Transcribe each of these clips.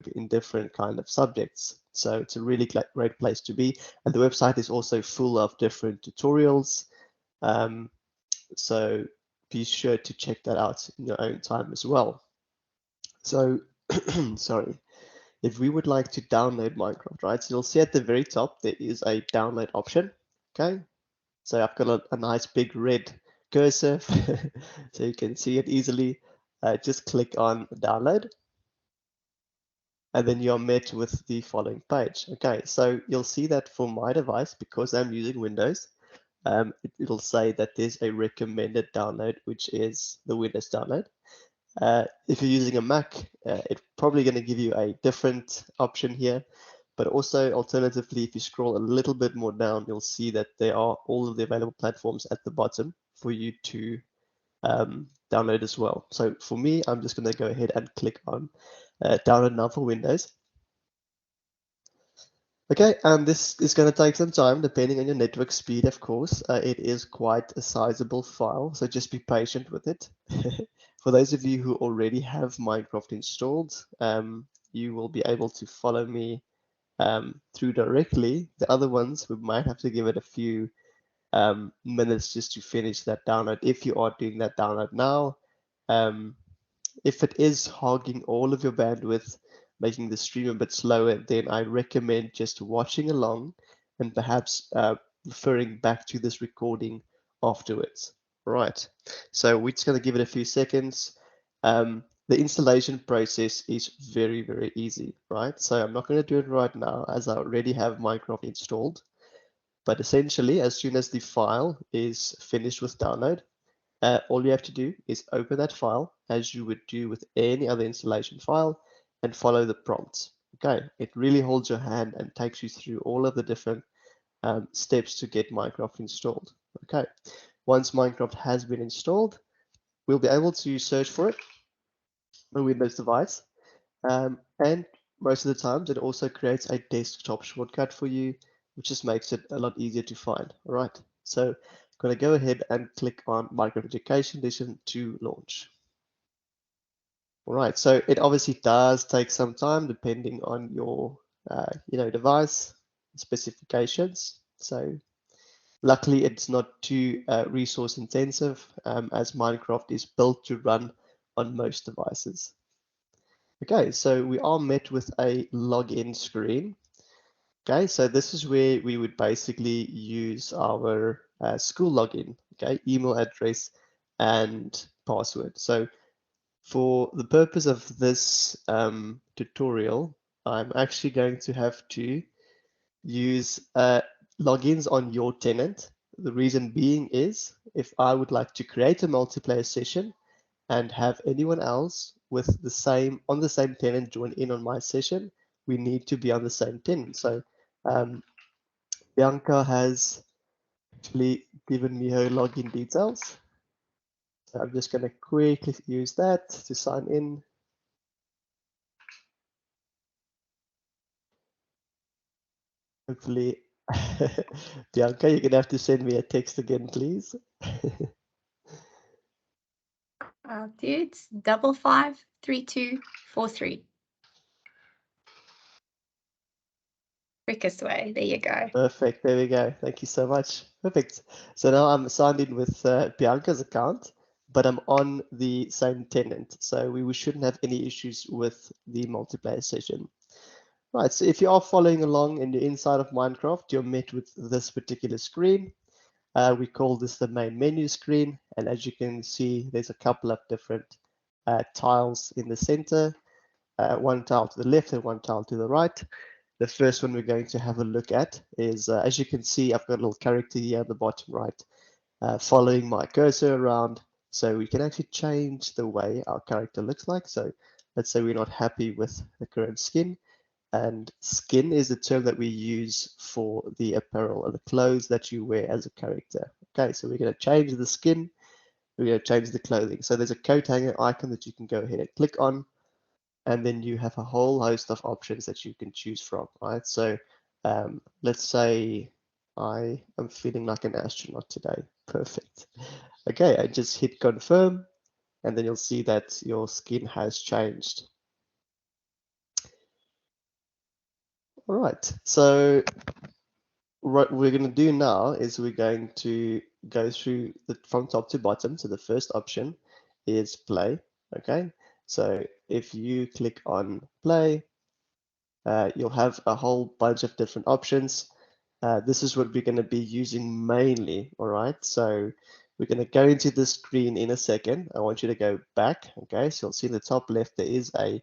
work in different kind of subjects. So it's a really great place to be. And the website is also full of different tutorials. So be sure to check that out in your own time as well. So, sorry, if we would like to download Minecraft, right? So you'll see at the very top, there is a download option, okay? So I've got a nice big red cursor, so you can see it easily. Just click on download, and then you're met with the following page. Okay, so you'll see that for my device, because I'm using Windows, it'll say that there's a recommended download, which is the Windows download. If you're using a Mac, it's probably going to give you a different option here. But also, alternatively, if you scroll a little bit more down, you'll see that there are all of the available platforms at the bottom for you to download as well. So for me, I'm just going to go ahead and click on download now for Windows. Okay, and this is going to take some time depending on your network speed, of course. It is quite a sizable file, so just be patient with it. For those of you who already have Minecraft installed, you will be able to follow me through directly. The other ones, we might have to give it a few minutes just to finish that download if you are doing that download now. If it is hogging all of your bandwidth, making the stream a bit slower, then I recommend just watching along and perhaps referring back to this recording afterwards. Right, so we're just going to give it a few seconds. The installation process is very, very easy, right? So I'm not going to do it right now as I already have Minecraft installed. But essentially, as soon as the file is finished with download, all you have to do is open that file as you would do with any other installation file and follow the prompts. Okay, it really holds your hand and takes you through all of the different steps to get Minecraft installed. Okay, once Minecraft has been installed, we'll be able to search for it on a Windows device. And most of the times, it also creates a desktop shortcut for you, which just makes it a lot easier to find. All right, so I'm going to go ahead and click on Minecraft Education Edition to launch. All right, so it obviously does take some time depending on your device specifications. So luckily, it's not too resource intensive as Minecraft is built to run on most devices. Okay, so we are met with a login screen. Okay, so this is where we would basically use our school login, okay, email address and password. So for the purpose of this tutorial, I'm actually going to have to use logins on your tenant. The reason being is if I would like to create a multiplayer session and have anyone else with the same tenant join in on my session, we need to be on the same tenant. So Bianca has actually given me her login details. So I'm just going to quickly use that to sign in. Hopefully, Bianca, you're going to have to send me a text again, please. It's 553243. Quickest way. There you go. Perfect. There we go. Thank you so much. Perfect. So now I'm signed in with Bianca's account, but I'm on the same tenant. So we shouldn't have any issues with the multiplayer session. Right. So if you are following along in the inside of Minecraft, you're met with this particular screen. We call this the main menu screen. And as you can see, there's a couple of different tiles in the center, one tile to the left and one tile to the right. The first one we're going to have a look at is, as you can see, I've got a little character here at the bottom right, following my cursor around. So we can actually change the way our character looks like. So let's say we're not happy with the current skin. And skin is the term that we use for the apparel or the clothes that you wear as a character. Okay, so we're going to change the skin. We're going to change the clothing. So there's a coat hanger icon that you can go ahead and click on. And then you have a whole host of options that you can choose from, right? So let's say I am feeling like an astronaut today. Perfect. Okay, I just hit confirm, and then you'll see that your skin has changed. All right, so what we're going to do now is we're going to go through from top to bottom. So the first option is play. Okay, so if you click on play, you'll have a whole bunch of different options. This is what we're going to be using mainly. All right, so we're going to go into the screen in a second. I want you to go back. Okay, so you'll see in the top left there is a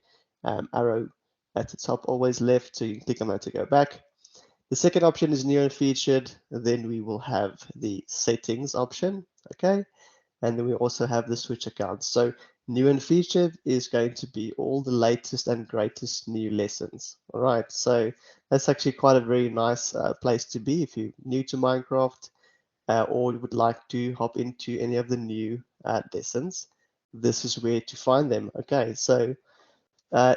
arrow at the top, always left. So you can click on that to go back. The second option is new and featured. Then we will have the settings option. Okay, and then we also have the switch accounts. So new and featured is going to be all the latest and greatest new lessons. All right, so that's actually quite a very nice place to be if you're new to Minecraft or you would like to hop into any of the new lessons. This is where to find them. Okay, so uh,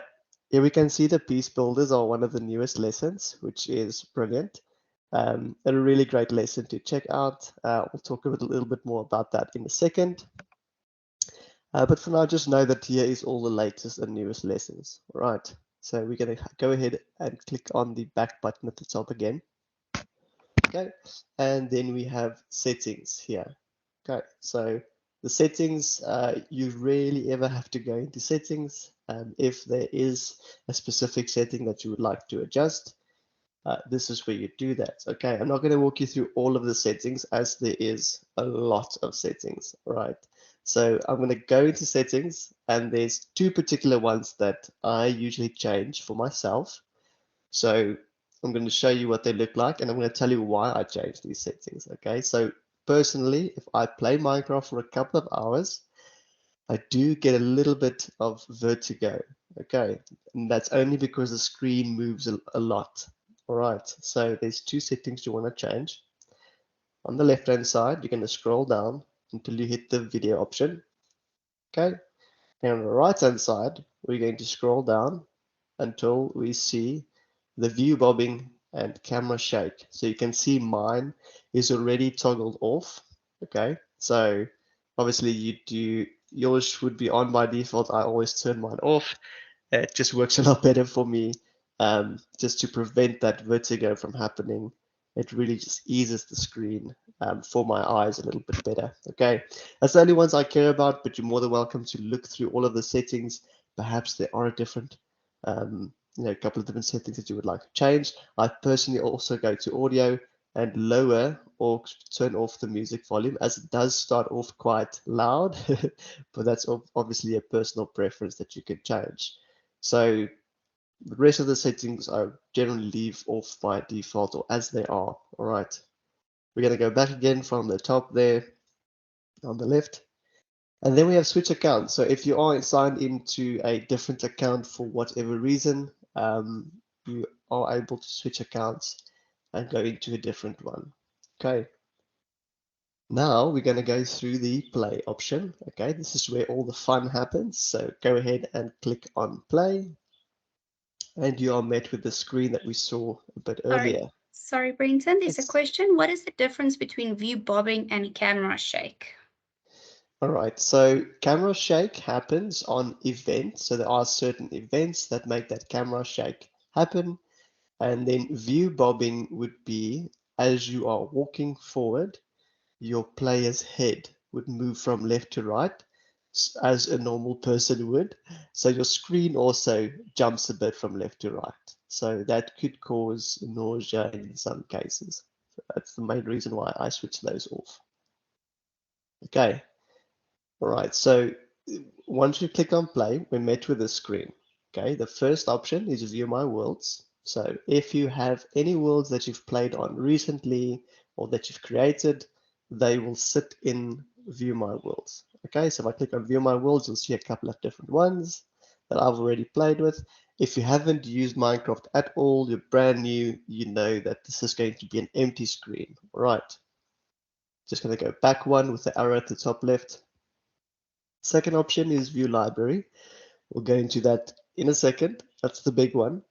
here we can see the piece builders are one of the newest lessons, which is brilliant. A really great lesson to check out. We'll talk a little bit more about that in a second. But for now, just know that here is all the latest and newest lessons. All right, so we're going to go ahead and click on the back button at the top again. Okay, and then we have settings here. Okay, so the settings, you rarely ever have to go into settings. If there is a specific setting that you would like to adjust, this is where you do that. Okay, I'm not going to walk you through all of the settings as there is a lot of settings. All right, so I'm going to go into settings and there's two particular ones that I usually change for myself. So I'm going to show you what they look like and I'm going to tell you why I changed these settings. Okay, so personally, if I play Minecraft for a couple of hours, I do get a little bit of vertigo. Okay, and that's only because the screen moves a lot. All right, so there's two settings you want to change. On the left hand side, you're going to scroll down until you hit the video option. Okay, and on the right hand side, we're going to scroll down until we see the view bobbing and camera shake. So you can see mine is already toggled off. Okay, so obviously yours would be on by default. I always turn mine off. It just works a lot better for me, just to prevent that vertigo from happening. It really just eases the screen for my eyes a little bit better. Okay, that's the only ones I care about, but you're more than welcome to look through all of the settings. Perhaps there are a different, a couple of different settings that you would like to change. I personally also go to audio and lower or turn off the music volume, as it does start off quite loud, but that's obviously a personal preference that you can change. So the rest of the settings I generally leave off by default or as they are. All right, we're going to go back again from the top there on the left. And then we have switch accounts. So if you are signed into a different account for whatever reason, you are able to switch accounts and go into a different one. Okay. Now we're going to go through the play option. Okay, this is where all the fun happens. So go ahead and click on play. And you are met with the screen that we saw a bit earlier. Sorry, Brenton, there's a Yes. question. What is the difference between view bobbing and camera shake? All right, so camera shake happens on events. So there are certain events that make that camera shake happen. And then view bobbing would be as you are walking forward, your player's head would move from left to right as a normal person would. So your screen also jumps a bit from left to right. So that could cause nausea in some cases. So that's the main reason why I switch those off. Okay, all right. So once you click on play, we're met with this screen. Okay, the first option is view my worlds. So if you have any worlds that you've played on recently or that you've created, they will sit in view my worlds. Okay, so if I click on view my worlds, you'll see a couple of different ones that I've already played with. If you haven't used Minecraft at all, you're brand new, you know that this is going to be an empty screen. All right, just going to go back one with the arrow at the top left. Second option is view library. We'll go into that in a second. That's the big one.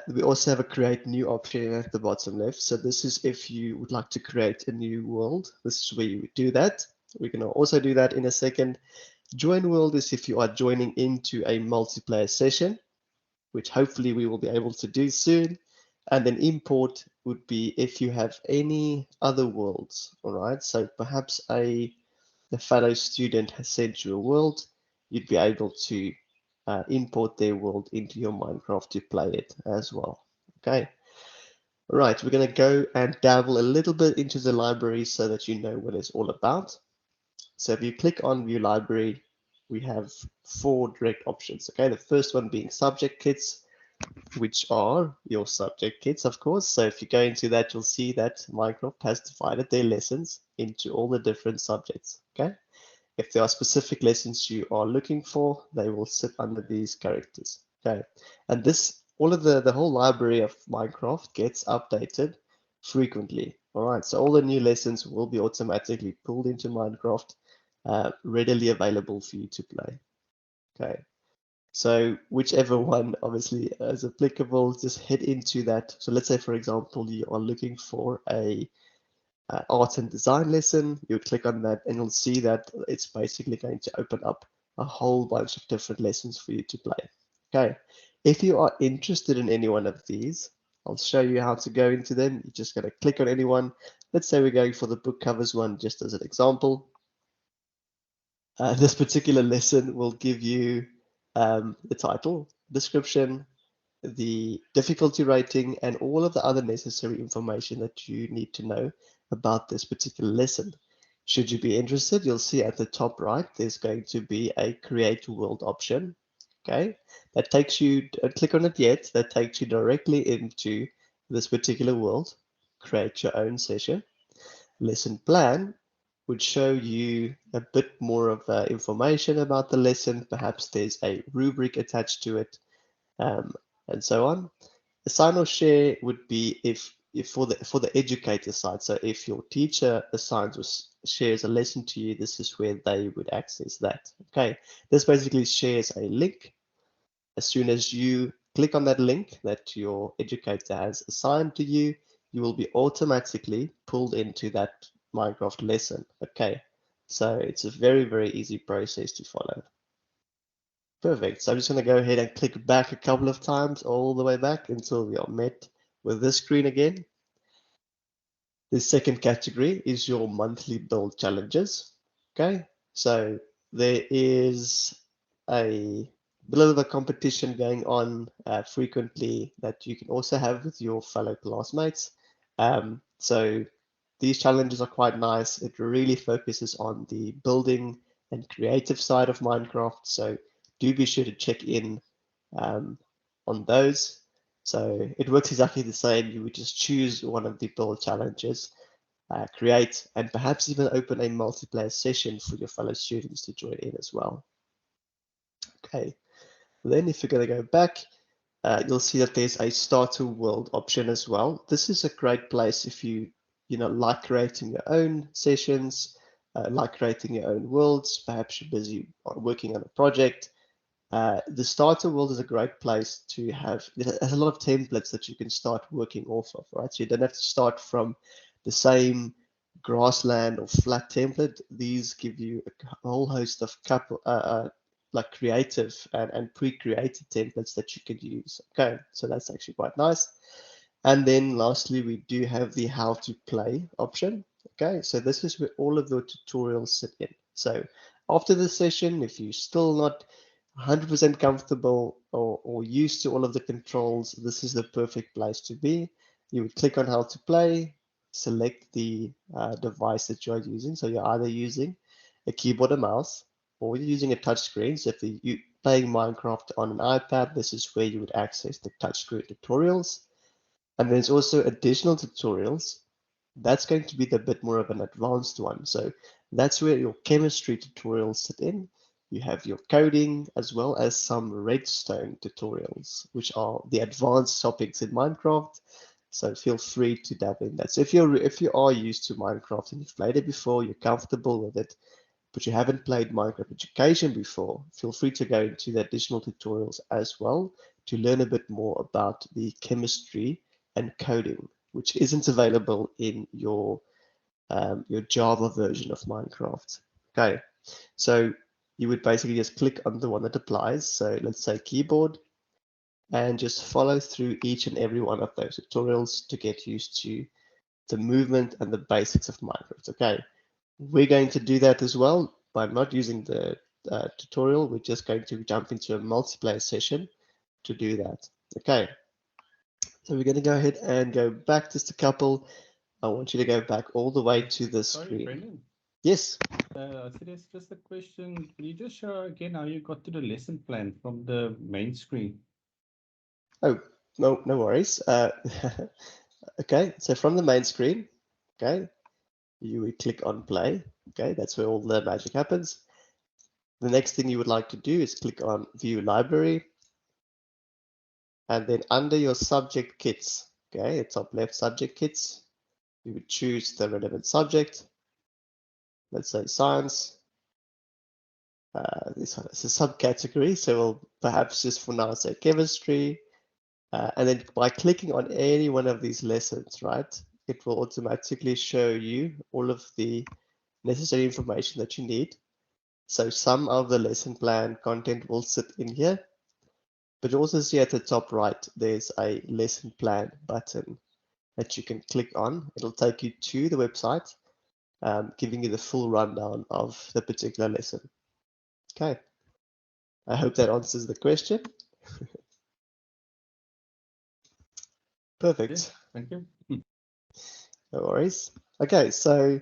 We also have a create new option at the bottom left. So this is if you would like to create a new world. This is where you would do that. We're going to also do that in a second. Join world is if you are joining into a multiplayer session, which hopefully we will be able to do soon. And then import would be if you have any other worlds, all right? So perhaps a fellow student has sent you a world, you'd be able to import their world into your Minecraft to play it as well. Okay. All right, we're going to go and dabble a little bit into the library so that you know what it's all about. So if you click on View Library, we have 4 direct options. Okay, the first one being Subject Kits, which are your subject kits, of course. So if you go into that, you'll see that Minecraft has divided their lessons into all the different subjects. Okay. If there are specific lessons you are looking for, they will sit under these characters. Okay. And this, all of the whole library of Minecraft gets updated frequently. All right. So all the new lessons will be automatically pulled into Minecraft, readily available for you to play. Okay. So whichever one obviously is applicable, just head into that. So let's say, for example, you are looking for a art and design lesson. You click on that and you'll see that it's basically going to open up a whole bunch of different lessons for you to play. Okay. If you are interested in any one of these, I'll show you how to go into them. You're just going to click on any one. Let's say we're going for the book covers one, just as an example. This particular lesson will give you the title, description, the difficulty rating, and all of the other necessary information that you need to know about this particular lesson. Should you be interested, you'll see at the top right, there's going to be a create world option. Okay, that takes you, don't click on it yet, that takes you directly into this particular world. Create your own session. Lesson plan would show you a bit more of information about the lesson. Perhaps there's a rubric attached to it, um, and so on. Assign or share would be if for the educator side. So if your teacher assigns or shares a lesson to you, this is where they would access that. Okay, this basically shares a link. As soon as you click on that link that your educator has assigned to you, you will be automatically pulled into that Minecraft lesson. Okay, so it's a very, very easy process to follow. Perfect. So I'm just going to go ahead and click back a couple of times all the way back until we are met with this screen again. The second category is your monthly build challenges. Okay, so there is a bit of a competition going on frequently that you can also have with your fellow classmates. So these challenges are quite nice. It really focuses on the building and creative side of Minecraft. So do be sure to check in um, on those. So it works exactly the same. You would just choose one of the build challenges, create, and perhaps even open a multiplayer session for your fellow students to join in as well. Okay, then if you're going to go back, you'll see that there's a starter world option as well. This is a great place if you like creating your own sessions, like creating your own worlds. Perhaps you're busy working on a project. The starter world is a great place to have. It has a lot of templates that you can start working off of, right? So you don't have to start from the same grassland or flat template. These give you a whole host of like creative and pre-created templates that you could use. Okay, so that's actually quite nice. And then lastly, we do have the how to play option. Okay, so this is where all of your tutorials sit in. So after the session, if you're still not 100% comfortable or used to all of the controls, this is the perfect place to be. You would click on how to play, select the device that you're using. So you're either using a keyboard or mouse, or you're using a touch screen. So if you're playing Minecraft on an iPad, this is where you would access the touchscreen tutorials. And there's also additional tutorials. That's going to be the bit more of an advanced one. So that's where your chemistry tutorials sit in. You have your coding as well as some redstone tutorials, which are the advanced topics in Minecraft. So feel free to dabble in that. So if you are used to Minecraft and you've played it before, you're comfortable with it, but you haven't played Minecraft Education before, feel free to go into the additional tutorials as well to learn a bit more about the chemistry and coding, which isn't available in your Java version of Minecraft. Okay, so you would basically just click on the one that applies. So let's say keyboard, and just follow through each and every one of those tutorials to get used to the movement and the basics of Minecraft. Okay, we're going to do that as well by not using the tutorial. We're just going to jump into a multiplayer session to do that. Okay, so we're going to go ahead and go back just a couple. I want you to go back all the way to the Sorry, screen. Brendan. Yes. So there's just a question. Can you just show again how you got to the lesson plan from the main screen? Oh, no worries. Okay, so from the main screen, okay, you would click on play. Okay, that's where all the magic happens. The next thing you would like to do is click on view library, and then under your subject kits, okay, at top left subject kits, you would choose the relevant subject. Let's say science. This one is a subcategory, so we'll perhaps just for now say chemistry. And then by clicking on any one of these lessons, right, it will automatically show you all of the necessary information that you need. So some of the lesson plan content will sit in here, but you also see at the top right, there's a lesson plan button that you can click on. It'll take you to the website, giving you the full rundown of the particular lesson. Okay, I hope that answers the question. Perfect. Yes, thank you. No worries. Okay, so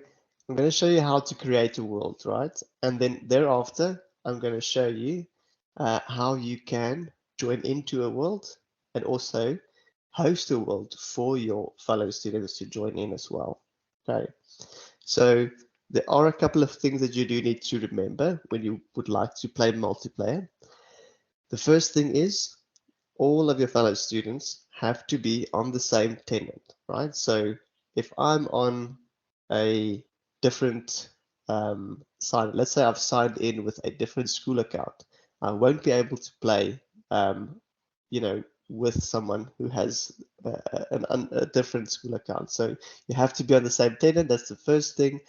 I'm going to show you how to create a world, right? And then thereafter, I'm going to show you how you can join into a world and also host a world for your fellow students to join in as well. Okay, so there are a couple of things that you do need to remember when you would like to play multiplayer. The first thing is all of your fellow students have to be on the same tenant, right? So if I'm on a different sign, let's say I've signed in with a different school account, I won't be able to play, you know, with someone who has a different school account. So you have to be on the same tenant. That's the first thing.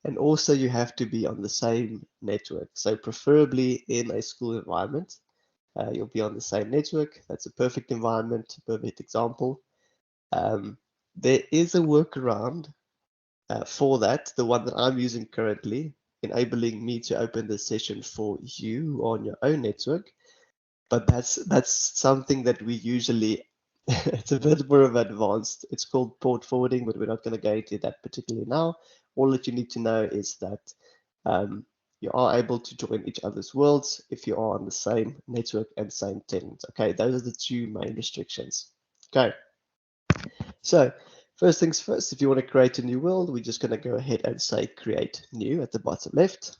And also you have to be on the same network. So preferably in a school environment. You'll be on the same network. That's a perfect environment, perfect example. There is a workaround for that, the one that I'm using currently, enabling me to open the session for you on your own network. But that's something that we usually, it's a bit more of advanced. It's called port forwarding, but we're not going to go into that particularly now. All that you need to know is that um, you are able to join each other's worlds if you are on the same network and same tenant. Okay, those are the two main restrictions. Okay, so first things first, if you want to create a new world, we're just going to go ahead and say create new at the bottom left.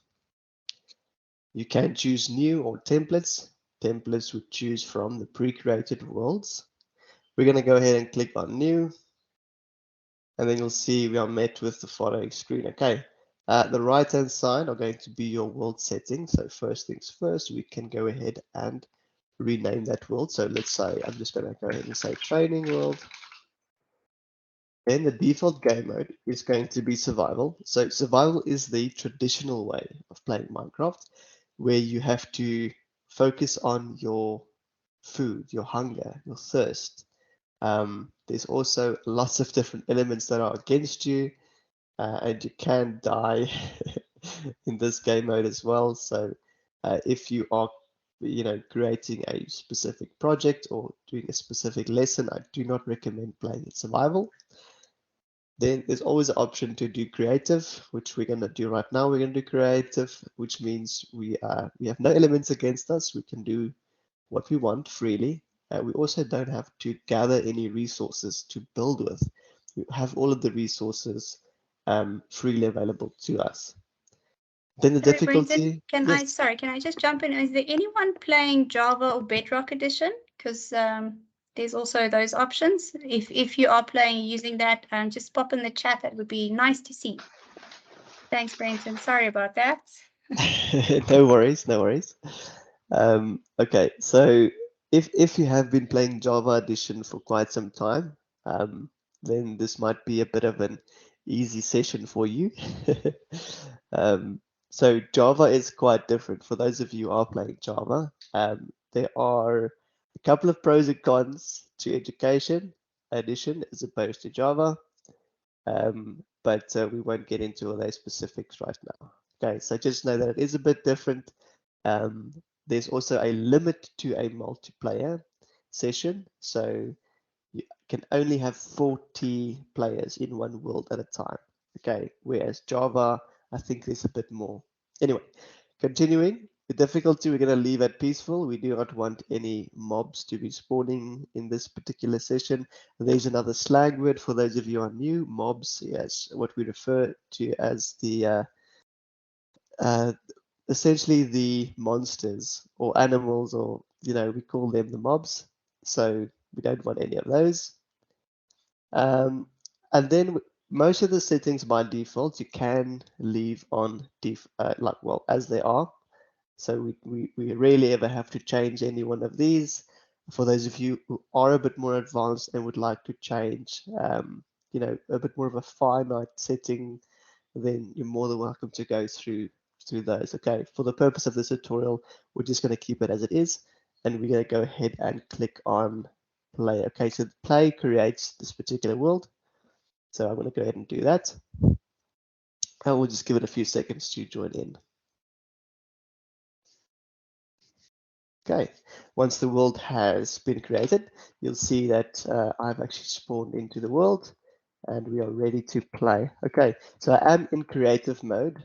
You can choose new or templates. Templates would choose from the pre-created worlds. We're going to go ahead and click on new, and then you'll see we are met with the following screen. Okay, the right hand side are going to be your world settings. So first things first, we can go ahead and rename that world. So let's say I'm just going to go ahead and say training world. Then the default game mode is going to be survival. So survival is the traditional way of playing Minecraft, where you have to focus on your food, your hunger, your thirst. There's also lots of different elements that are against you, and you can die in this game mode as well. So if you are, creating a specific project or doing a specific lesson, I do not recommend playing it survival. Then there's always an option to do creative, which we're going to do right now. We're going to do creative, which means we have no elements against us. We can do what we want freely. We also don't have to gather any resources to build with. We have all of the resources freely available to us. Then the Sorry, Brendan, difficulty, yes. can I just jump in? Is there anyone playing Java or Bedrock Edition? Because there's also those options. If you are playing using that, just pop in the chat. That would be nice to see. Thanks, Brendan. Sorry about that. No worries, no worries. Okay, so if you have been playing Java Edition for quite some time, then this might be a bit of an easy session for you. um, so Java is quite different. For those of you who are playing Java, there are a couple of pros and cons to education edition as opposed to Java, but we won't get into all those specifics right now. Okay, so just know that it is a bit different. There's also a limit to a multiplayer session, so you can only have 40 players in one world at a time. Okay, whereas Java, I think there's a bit more. Anyway, continuing, the difficulty we're going to leave at peaceful. We do not want any mobs to be spawning in this particular session. There's another slang word for those of you who are new. Mobs, yes, what we refer to as the essentially the monsters or animals, or we call them the mobs. So we don't want any of those. And then most of the settings by default you can leave on as they are. So we rarely ever have to change any one of these. For those of you who are a bit more advanced and would like to change, a bit more of a finite setting, then you're more than welcome to go through those. Okay, for the purpose of this tutorial, we're just going to keep it as it is, and we're going to go ahead and click on play. Okay, so play creates this particular world. So I'm going to go ahead and do that. And we'll just give it a few seconds to join in. Okay, once the world has been created, you'll see that I've actually spawned into the world and we are ready to play. Okay, so I am in creative mode,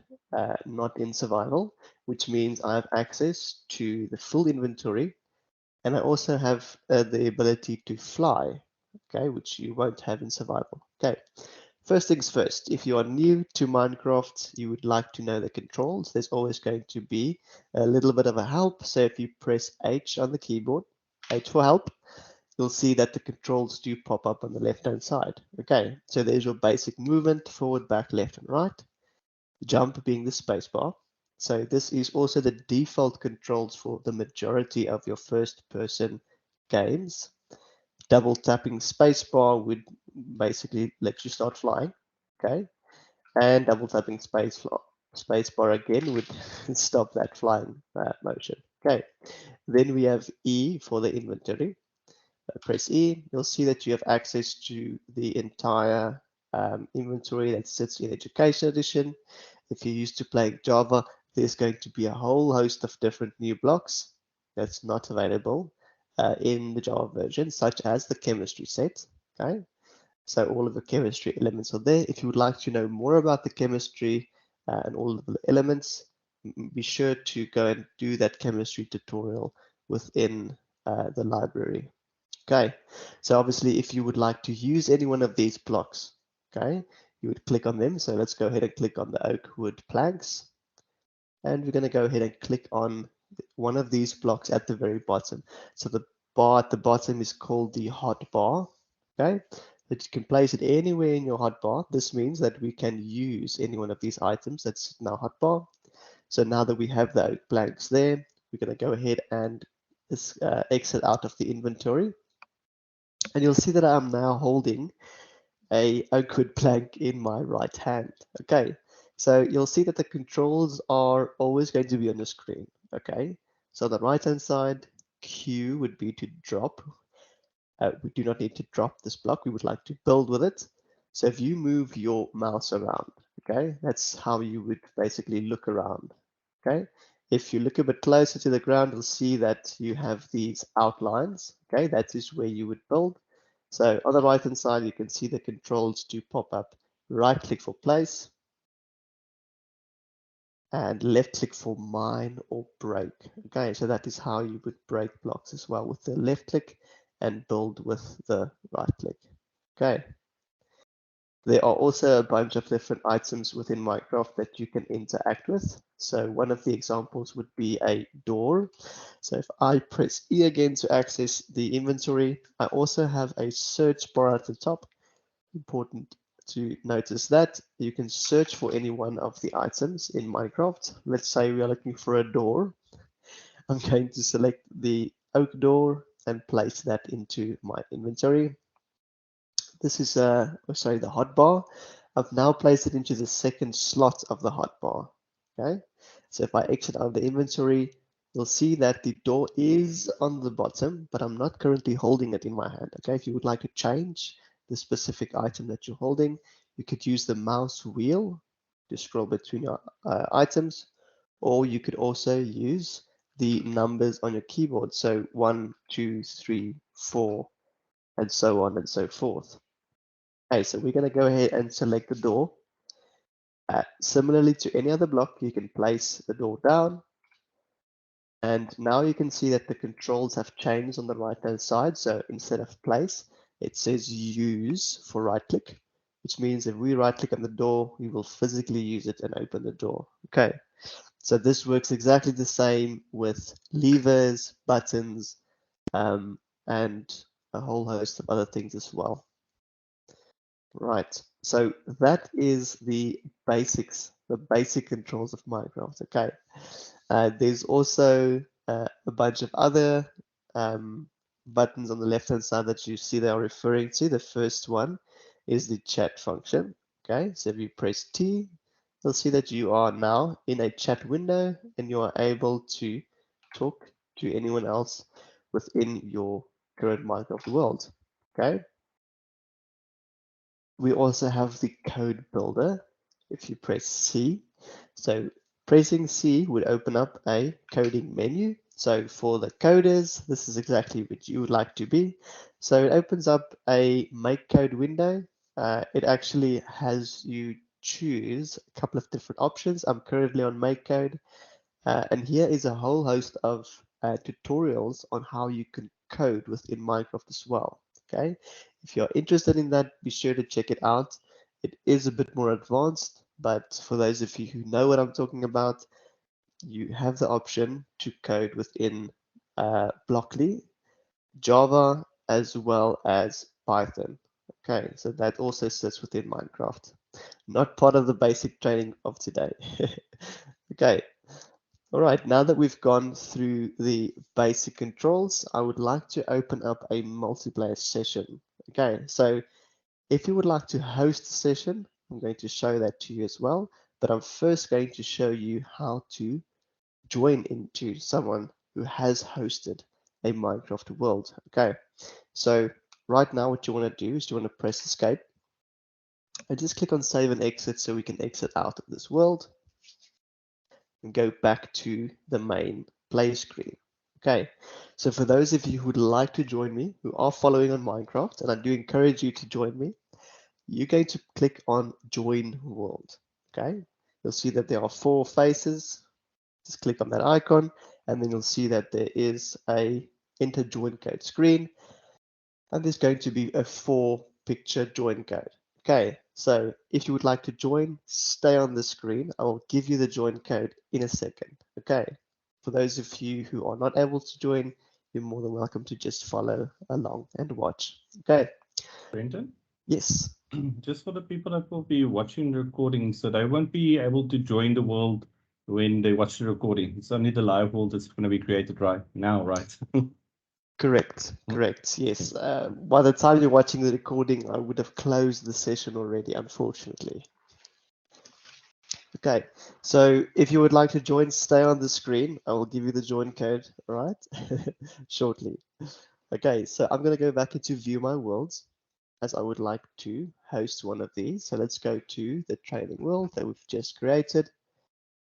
not in survival, which means I have access to the full inventory, and I also have the ability to fly, okay, which you won't have in survival. Okay, first things first, if you are new to Minecraft, you would like to know the controls, there's always going to be a little bit of a help. So if you press H on the keyboard, H for help, you'll see that the controls do pop up on the left-hand side. Okay, so there's your basic movement, forward, back, left, and right. Jump being the spacebar. So this is also the default controls for the majority of your first-person games. Double tapping spacebar would basically let you start flying. Okay, and double tapping spacebar again would stop that flying motion. Okay, then we have E for the inventory. Press E, you'll see that you have access to the entire inventory that sits in Education Edition. If you're used to playing Java, there's going to be a whole host of different new blocks that's not available in the Java version, such as the chemistry set. Okay, so all of the chemistry elements are there. If you would like to know more about the chemistry and all of the elements, be sure to go and do that chemistry tutorial within the library. Okay, so obviously if you would like to use any one of these blocks, okay, you would click on them. So let's go ahead and click on the oak wood planks. And we're going to go ahead and click on one of these blocks at the very bottom. So the bar at the bottom is called the hotbar. Okay, that you can place it anywhere in your hotbar. This means that we can use any one of these items that's in our hotbar. So now that we have the oak planks there, we're going to go ahead and exit out of the inventory. And you'll see that I'm now holding a oak wood plank in my right hand. Okay, so you'll see that the controls are always going to be on the screen. Okay, so on the right hand side, Q would be to drop. We do not need to drop this block. We would like to build with it. So if you move your mouse around, okay, that's how you would basically look around. Okay, if you look a bit closer to the ground, you'll see that you have these outlines. Okay, that is where you would build. So on the right hand side, you can see the controls do pop up. Right click for place and left click for mine or break. Okay, so that is how you would break blocks as well, with the left click, and build with the right click. Okay. There are also a bunch of different items within Minecraft that you can interact with. So one of the examples would be a door. So if I press E again to access the inventory, I also have a search bar at the top. Important to notice that you can search for any one of the items in Minecraft. Let's say we are looking for a door. I'm going to select the oak door and place that into my inventory. This is the hotbar. I've now placed it into the second slot of the hotbar. Okay, so if I exit out of the inventory, you'll see that the door is on the bottom, but I'm not currently holding it in my hand. Okay, if you would like to change the specific item that you're holding, you could use the mouse wheel to scroll between your items, or you could also use the numbers on your keyboard. So 1, 2, 3, 4, and so on and so forth. Okay, so we're going to go ahead and select the door. Similarly to any other block, you can place the door down. And now you can see that the controls have changed on the right-hand side. So instead of place, it says use for right-click, which means if we right-click on the door, we will physically use it and open the door. Okay, so this works exactly the same with levers, buttons, and a whole host of other things as well. Right, so that is the basics, the basic controls of Minecraft. Okay, there's also a bunch of other buttons on the left-hand side that you see they are referring to. The first one is the chat function. Okay, so if you press T, you'll see that you are now in a chat window and you are able to talk to anyone else within your current Minecraft world. Okay. We also have the code builder. If you press C, so pressing C would open up a coding menu. So for the coders, this is exactly what you would like to be. So it opens up a make code window. It actually has you choose a couple of different options. I'm currently on make code. And here is a whole host of tutorials on how you can code within Minecraft as well. Okay, if you're interested in that, be sure to check it out. It is a bit more advanced, but for those of you who know what I'm talking about, you have the option to code within Blockly, Java, as well as Python. Okay, so that also sits within Minecraft. Not part of the basic training of today. Okay. All right, now that we've gone through the basic controls, I would like to open up a multiplayer session. Okay, so if you would like to host a session, I'm going to show that to you as well, but I'm first going to show you how to join into someone who has hosted a Minecraft world. Okay, so right now what you want to do is you want to press escape and just click on save and exit so we can exit out of this world and go back to the main play screen. Okay, so for those of you who would like to join me, who are following on Minecraft, and I do encourage you to join me, you're going to click on Join World. Okay, you'll see that there are 4 faces. Just click on that icon, and then you'll see that there is a enter join code screen, and there's going to be a 4-picture join code. Okay, so if you would like to join, stay on the screen. I will give you the join code in a second. Okay, for those of you who are not able to join, you're more than welcome to just follow along and watch. Okay. Brenton? Yes. Just for the people that will be watching the recording, so they won't be able to join the world when they watch the recording. It's only the live world that's going to be created right now, right? Correct, correct. Yes. By the time you're watching the recording, I would have closed the session already, unfortunately. Okay, so if you would like to join, stay on the screen. I will give you the join code, all right, shortly. Okay, so I'm going to go back into view my worlds as I would like to host one of these. So let's go to the training world that we've just created.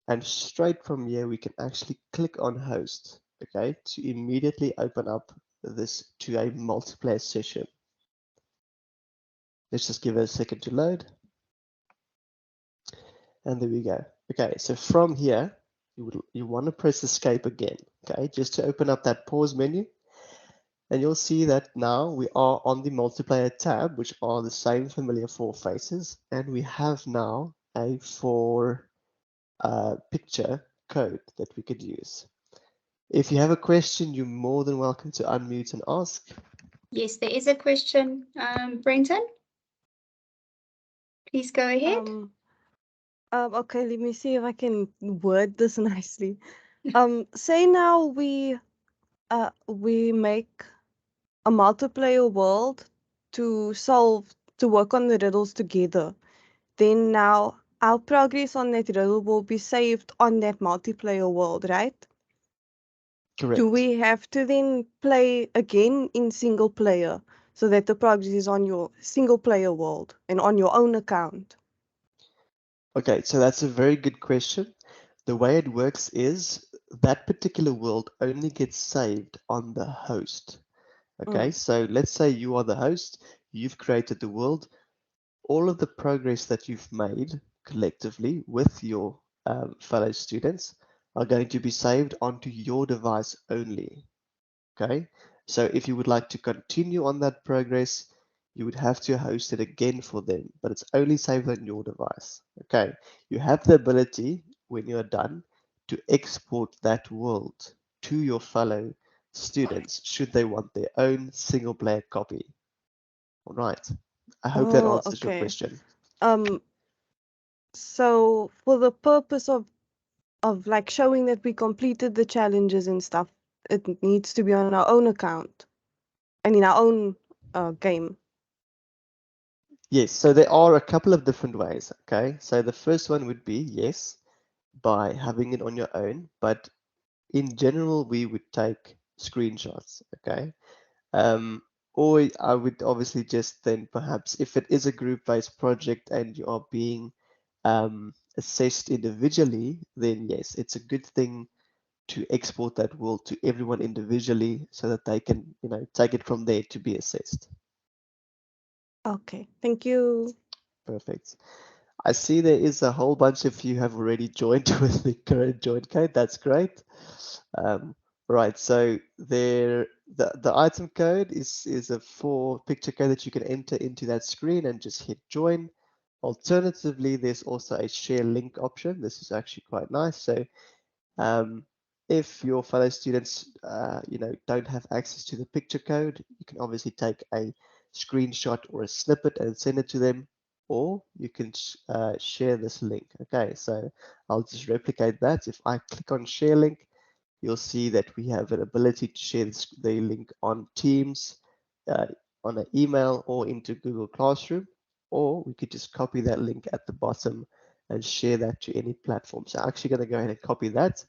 And straight from here, we can actually click on host, okay, to immediately open up this to a multiplayer session. Let's just give it a second to load. And there we go. Okay, so from here, you want to press escape again, okay, just to open up that pause menu. And you'll see that now we are on the multiplayer tab, which are the same familiar 4 faces. And we have now a 4 picture code that we could use. If you have a question, you're more than welcome to unmute and ask. Yes, there is a question, Brenton. Please go ahead. Okay, let me see if I can word this nicely. Say now we make a multiplayer world to work on the riddles together. Then now our progress on that riddle will be saved on that multiplayer world, right? Correct. Do we have to then play again in single player so that the progress is on your single player world and on your own account? Okay, so that's a very good question. The way it works is that particular world only gets saved on the host. Okay, Mm. so let's say you are the host, you've created the world, all of the progress that you've made collectively with your fellow students are going to be saved onto your device only. Okay, so if you would like to continue on that progress, you would have to host it again for them, but it's only saved on your device. Okay, you have the ability when you're done to export that world to your fellow students should they want their own single player copy. All right, I hope that Oh, answers your okay. question. Um, so for the purpose of like showing that we completed the challenges and stuff, it needs to be on our own account and in our own game. Yes, so there are a couple of different ways. Okay, so the first one would be yes, by having it on your own, but in general, we would take screenshots. Okay, or I would obviously just then perhaps if it is a group-based project and you are being assessed individually, then yes, it's a good thing to export that world to everyone individually so that they can, take it from there to be assessed. Okay, thank you. Perfect. I see there is a whole bunch of you have already joined with the current join code. That's great. Right, so the item code is a 4 picture code that you can enter into that screen and just hit join. Alternatively, there's also a share link option. This is actually quite nice. So um, if your fellow students, don't have access to the picture code, you can obviously take a screenshot or a snippet and send it to them, or you can share this link. Okay, so I'll just replicate that. If I click on share link, you'll see that we have an ability to share the link on Teams, uh, on an email, or into Google Classroom, or we could just copy that link at the bottom and share that to any platform. So I'm actually going to go ahead and copy that,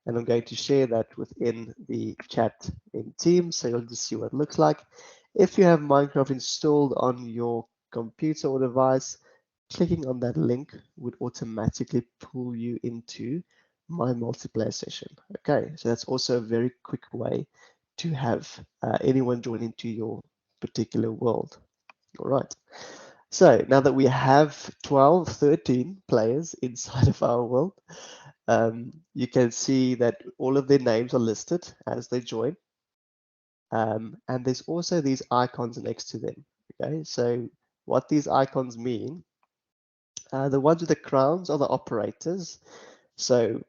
and I'm going to share that within the chat in Teams, so you'll just see what it looks like. If you have Minecraft installed on your computer or device, clicking on that link would automatically pull you into my multiplayer session. Okay, so that's also a very quick way to have anyone join into your particular world. All right. So now that we have 12, 13 players inside of our world, you can see that all of their names are listed as they join. And there's also these icons next to them. Okay, so what these icons mean, the ones with the crowns are the operators. So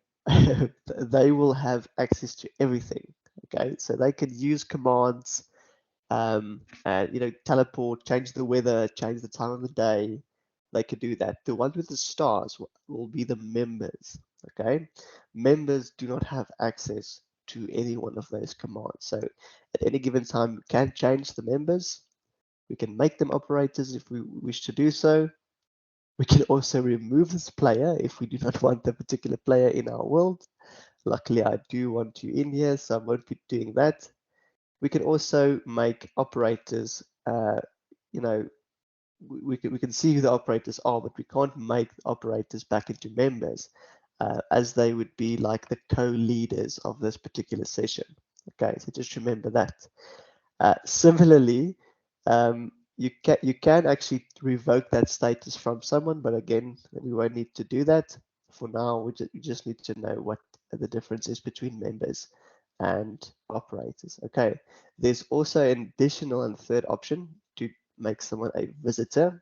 they will have access to everything. Okay, so they can use commands, and teleport, change the weather, change the time of the day. They could do that. The ones with the stars will be the members. Okay, members do not have access to any one of those commands. So at any given time, we can change the members. We can make them operators if we wish to do so. We can also remove this player if we do not want the particular player in our world. Luckily, I do want you in here, so I won't be doing that. We can also make operators, you know, we can see who the operators are, but we can't make operators back into members, as they would be like the co-leaders of this particular session. Okay, so just remember that. Similarly, you can actually revoke that status from someone, but again, we won't need to do that. For now, we just need to know what the difference is between members and operators. Okay, there's also an additional and third option to make someone a visitor.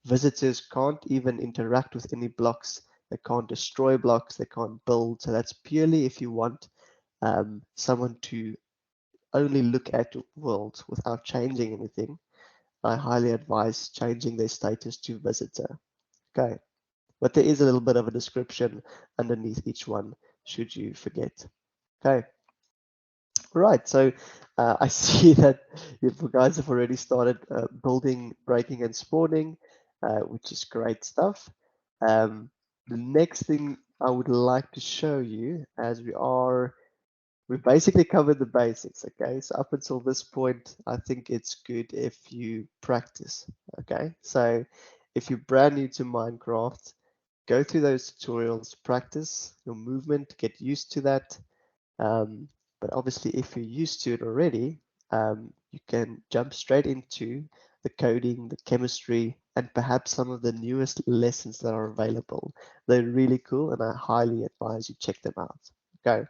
Visitors can't even interact with any blocks. They can't destroy blocks. They can't build. So that's purely if you want someone to only look at your world without changing anything. I highly advise changing their status to visitor. Okay, but there is a little bit of a description underneath each one should you forget. Okay, right. So I see that you guys have already started building, breaking, and spawning, which is great stuff. The next thing I would like to show you, as we are we've basically covered the basics, okay? So up until this point, I think it's good if you practice, okay? So if you're brand new to Minecraft, go through those tutorials, practice your movement, get used to that. But obviously, if you're used to it already, you can jump straight into the coding, the chemistry, and perhaps some of the newest lessons that are available. They're really cool, and I highly advise you check them out. Okay.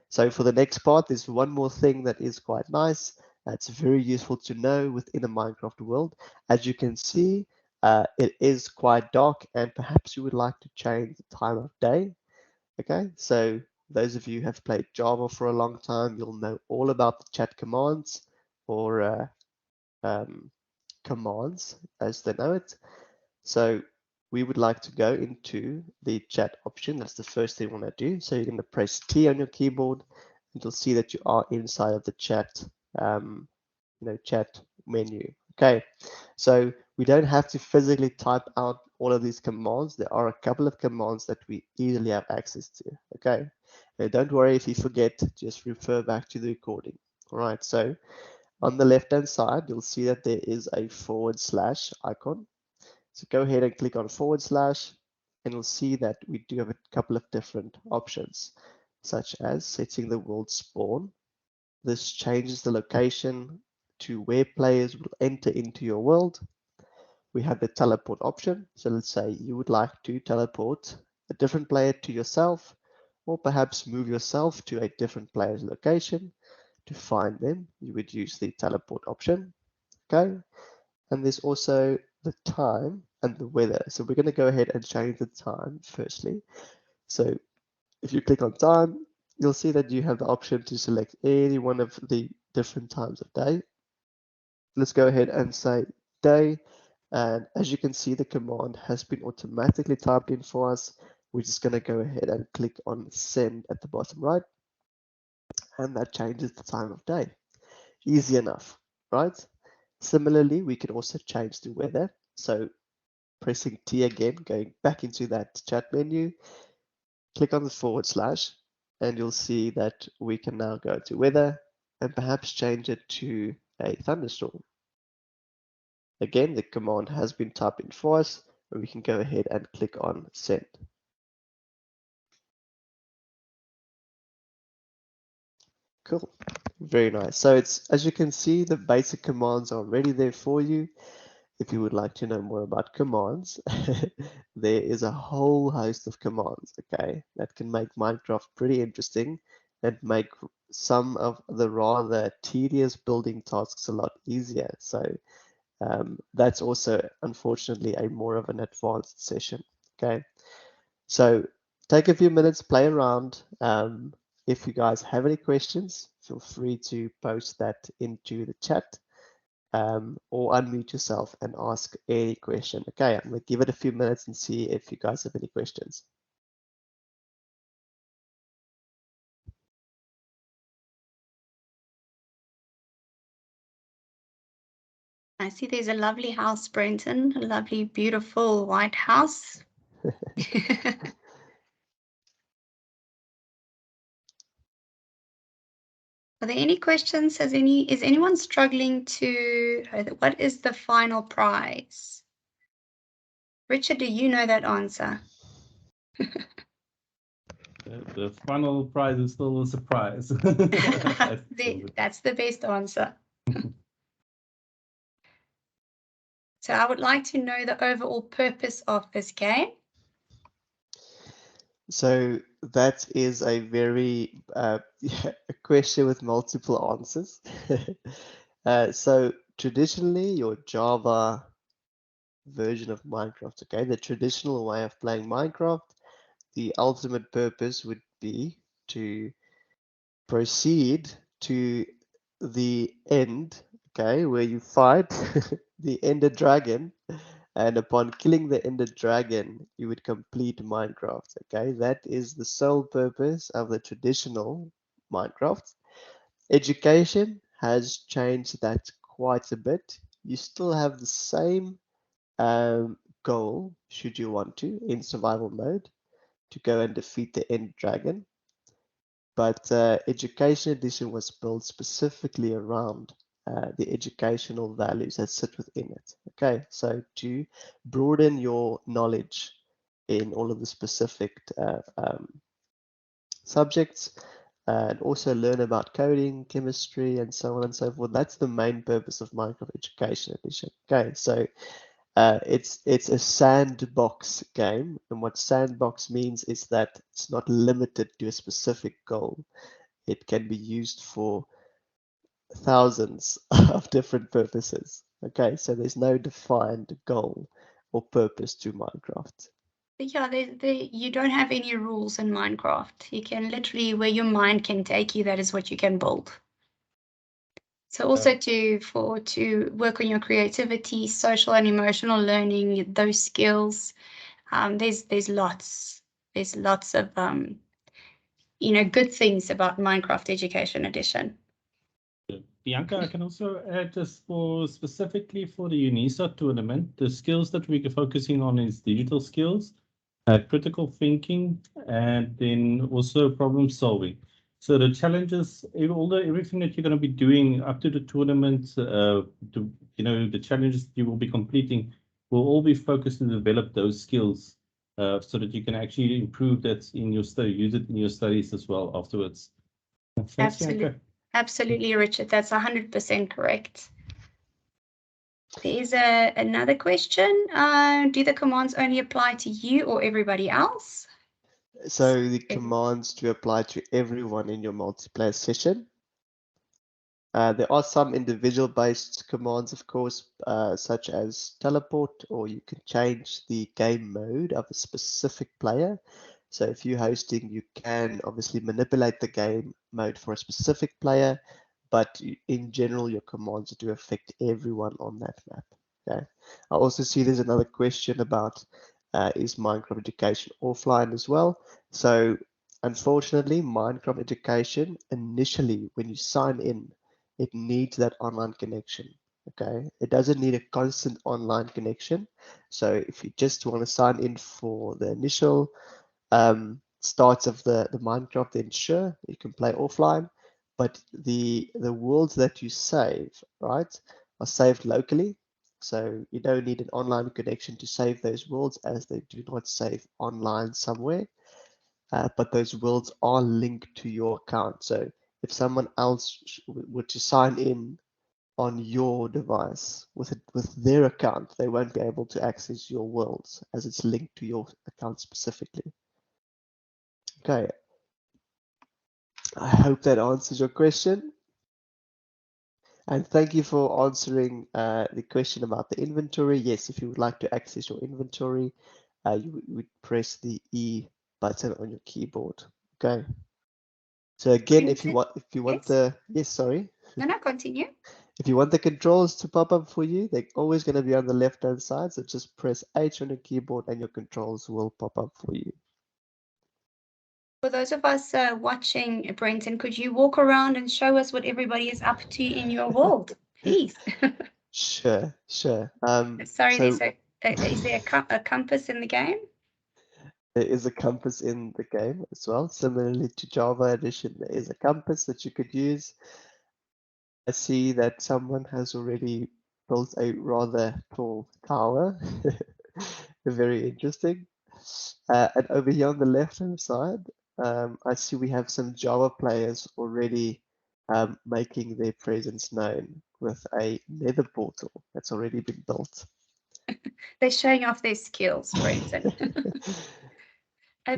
So for the next part, there's one more thing that is quite nice. It's very useful to know within a Minecraft world. As you can see, it is quite dark, and perhaps you would like to change the time of day. Okay, so those of you who have played Java for a long time, you'll know all about the chat commands or commands as they know it. So we would like to go into the chat option. That's the first thing we want to do. So you're going to press T on your keyboard and you'll see that you are inside of the chat, chat menu. Okay, so we don't have to physically type out all of these commands. There are a couple of commands that we easily have access to. Okay, now, don't worry if you forget, just refer back to the recording. All right, so on the left hand side, you'll see that there is a / icon. So go ahead and click on / and you'll see that we do have a couple of different options, such as setting the world spawn. This changes the location to where players will enter into your world. We have the teleport option. So let's say you would like to teleport a different player to yourself, or perhaps move yourself to a different player's location. To find them, you would use the teleport option. Okay. And there's also the time and the weather. So we're going to go ahead and change the time firstly. So if you click on time, you'll see that you have the option to select any one of the different times of day. Let's go ahead and say day. And as you can see, the command has been automatically typed in for us. We're just going to go ahead and click on send at the bottom right. And that changes the time of day. Easy enough, right? Similarly, we can also change the weather. So pressing T again, going back into that chat menu, click on the / and you'll see that we can now go to weather and perhaps change it to a thunderstorm. Again, the command has been typed in for us, and we can go ahead and click on send. Cool, very nice. So it's, as you can see, the basic commands are already there for you. If you would like to know more about commands, there is a whole host of commands, okay, that can make Minecraft pretty interesting and make some of the rather tedious building tasks a lot easier. So that's also, unfortunately, a more of an advanced session, okay? So take a few minutes, play around. If you guys have any questions, feel free to post that into the chat. Or unmute yourself and ask any question. Okay, I'm going to give it a few minutes and see if you guys have any questions. I see there's a lovely house, Brenton, a lovely, beautiful white house. Are there any questions? Is anyone struggling to, what is the final prize? Richard, do you know that answer? The final prize is still a surprise. That's the best answer. So I would like to know the overall purpose of this game. So that is a very a question with multiple answers. So traditionally, your Java version of Minecraft, okay, the traditional way of playing Minecraft, the ultimate purpose would be to proceed to the end, okay, where you fight the Ender Dragon, and upon killing the Ender Dragon, you would complete Minecraft, okay? That is the sole purpose of the traditional Minecraft. Education has changed that quite a bit. You still have the same goal, should you want to, in survival mode, to go and defeat the Ender Dragon. but Education Edition was built specifically around the educational values that sit within it. Okay, so to broaden your knowledge in all of the specific subjects, and also learn about coding, chemistry, and so on and so forth. That's the main purpose of Minecraft Education Edition. Okay, so it's a sandbox game, and what sandbox means is that it's not limited to a specific goal. It can be used for thousands of different purposes. Okay, so there's no defined goal or purpose to Minecraft. Yeah, you don't have any rules in Minecraft. You can literally, where your mind can take you, that is what you can build. So also to work on your creativity, social and emotional learning, those skills. There's lots of good things about Minecraft Education Edition. Bianca, I can also add just specifically for the UNISA tournament, the skills that we're focusing on is digital skills, critical thinking, and then also problem solving. So the challenges, everything that you're going to be doing up to the tournament, the challenges you will be completing will all be focused to develop those skills so that you can actually improve that in your study, use it in your studies as well afterwards. Thanks, Absolutely. Bianca. Absolutely, Richard. That's 100% correct. There is another question. Do the commands only apply to you or everybody else? So the commands do apply to everyone in your multiplayer session. There are some individual based commands, of course, such as teleport, or you can change the game mode of a specific player. So if you're hosting, you can obviously manipulate the game mode for a specific player, but in general, your commands do affect everyone on that map. Okay. I also see there's another question about is Minecraft Education offline as well? So unfortunately, Minecraft Education initially, when you sign in, it needs that online connection. Okay, it doesn't need a constant online connection. So if you just want to sign in for the initial starts of the Minecraft, then sure, you can play offline. But the worlds that you save, right, are saved locally. So you don't need an online connection to save those worlds, as they do not save online somewhere. But those worlds are linked to your account. So if someone else were to sign in on your device with their account, they won't be able to access your worlds as it's linked to your account specifically. Okay. I hope that answers your question. And thank you for answering the question about the inventory. Yes, if you would like to access your inventory, you would press the E button on your keyboard. Okay. So again, if you want Yes. yes, sorry. No, continue. If you want the controls to pop up for you, they're always going to be on the left-hand side. So just press H on your keyboard and your controls will pop up for you. For those of us watching, Brenton, could you walk around and show us what everybody is up to in your world, please? Sure. Sorry, So is there a compass in the game? there is a compass in the game as well. Similarly to Java Edition, there is a compass that you could use. I see that someone has already built a rather tall tower. Very interesting. And over here on the left-hand side, I see we have some Java players already making their presence known with a nether portal that's already been built. They're showing off their skills, Brenton.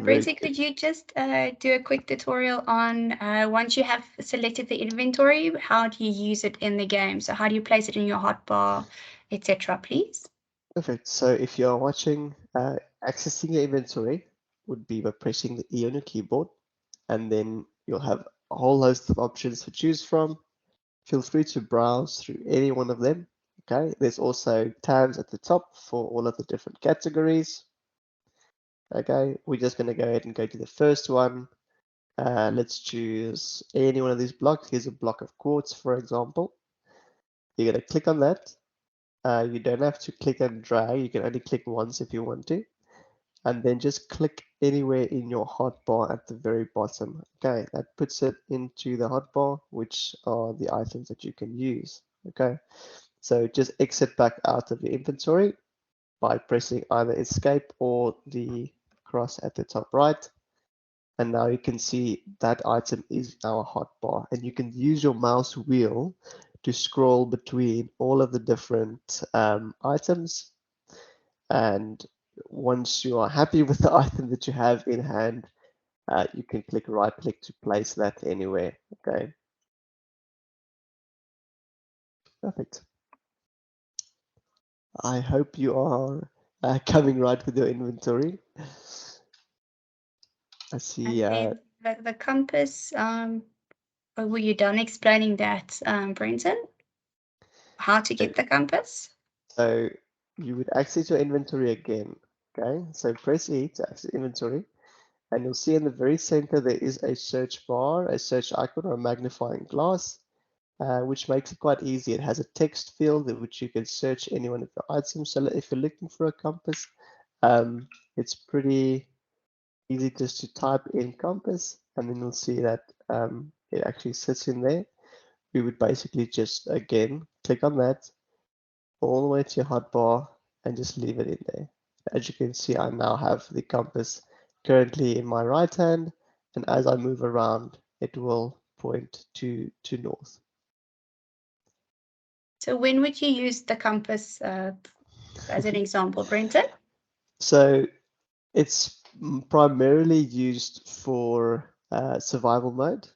Brenton, could you just do a quick tutorial on once you have selected the inventory, how do you use it in the game? So how do you place it in your hotbar, etc., please? Perfect. So if you're watching, accessing your inventory would be by pressing the E on your keyboard, and then you'll have a whole host of options to choose from. Feel free to browse through any one of them. Okay, there's also tabs at the top for all of the different categories. Okay, we're just going to go ahead and go to the first one. Let's choose any one of these blocks. Here's a block of quartz, for example. You're going to click on that. You don't have to click and drag. You can only click once if you want to. And then just click anywhere in your hotbar at the very bottom. Okay, that puts it into the hotbar, which are the items that you can use. Okay, so just exit back out of the inventory by pressing either escape or the cross at the top right. And now you can see that item is our hotbar, and you can use your mouse wheel to scroll between all of the different items. And once you are happy with the item that you have in hand, you can right click to place that anywhere. Okay, perfect. I hope you are coming right with your inventory. I see. And then the compass, were you done explaining that, Brenton? How to get the compass? So you would access your inventory again. Okay, so press E to access inventory, and you'll see in the very center there is a search bar, a search icon, or a magnifying glass, which makes it quite easy. It has a text field in which you can search any one of the items. So if you're looking for a compass, it's pretty easy just to type in compass, and then you'll see that it actually sits in there. We would basically just, again, click on that all the way to your hotbar and just leave it in there. As you can see, I now have the compass currently in my right hand, and as I move around, it will point to north. So when would you use the compass as an example, Brenton? So it's primarily used for survival mode.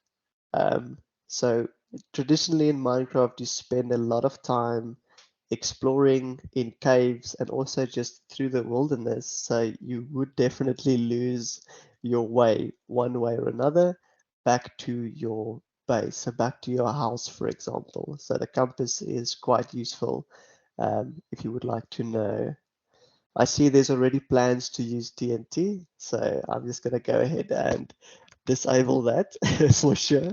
So traditionally in Minecraft, you spend a lot of time exploring in caves and also just through the wilderness. So you would definitely lose your way one way or another back to your base, so back to your house, for example. So the compass is quite useful if you would like to know. I see there's already plans to use TNT, so I'm just going to go ahead and disable that for sure